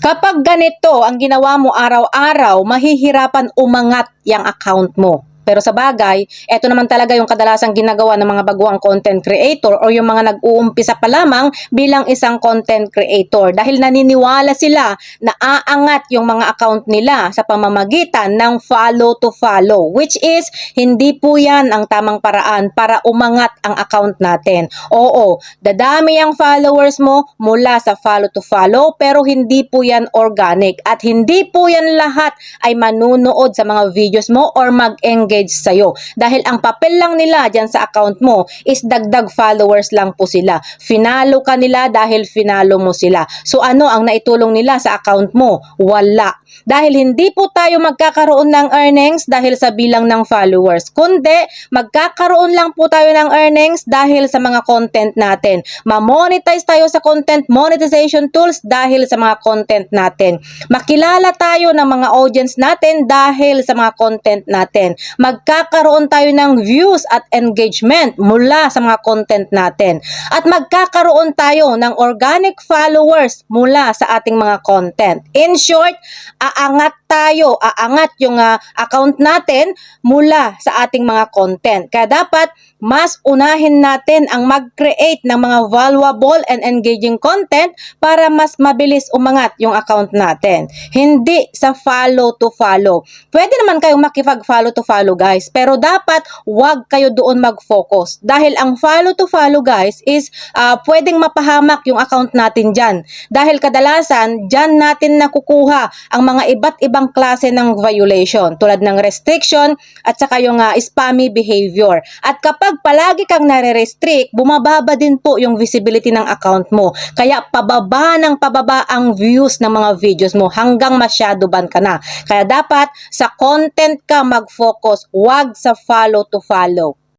Kapag ganito ang ginawa mo araw-araw, mahihirapan umangat yung account mo. Pero sa bagay, eto naman talaga yung kadalasang ginagawa ng mga baguang content creator o yung mga nag-uumpisa pa lamang bilang isang content creator dahil naniniwala sila na aangat yung mga account nila sa pamamagitan ng follow to follow, which is hindi po yan ang tamang paraan para umangat ang account natin. Oo, dadami ang followers mo mula sa follow to follow pero hindi po yan organic at hindi po yan lahat ay manunood sa mga videos mo or mag-engage sa'yo. Dahil ang papel lang nila dyan sa account mo is dagdag followers lang po sila. Finalo ka nila dahil finalo mo sila. So ano ang naitulong nila sa account mo? Wala. Dahil hindi po tayo magkakaroon ng earnings dahil sa bilang ng followers. Kundi magkakaroon lang po tayo ng earnings dahil sa mga content natin. Ma-monetize tayo sa content monetization tools dahil sa mga content natin. Makilala tayo ng mga audience natin dahil sa mga content natin. Magkakaroon tayo ng views at engagement mula sa mga content natin. At magkakaroon tayo ng organic followers mula sa ating mga content. In short, aangat tayo, aangat yung account natin mula sa ating mga content. Kaya dapat mas unahin natin ang mag-create ng mga valuable and engaging content para mas mabilis umangat yung account natin. Hindi sa follow to follow. Pwede naman kayong makipag-follow to follow guys, pero dapat wag kayo doon mag-focus. Dahil ang follow to follow guys is pwedeng mapahamak yung account natin dyan. Dahil kadalasan, dyan natin nakukuha ang mga iba't ibang klase ng violation tulad ng restriction at saka yung spammy behavior. At kapag palagi kang nare-restrict, bumababa din po yung visibility ng account mo. Kaya pababa ng pababa ang views ng mga videos mo hanggang masyado ban ka na. Kaya dapat sa content ka mag-focus, wag sa follow to follow.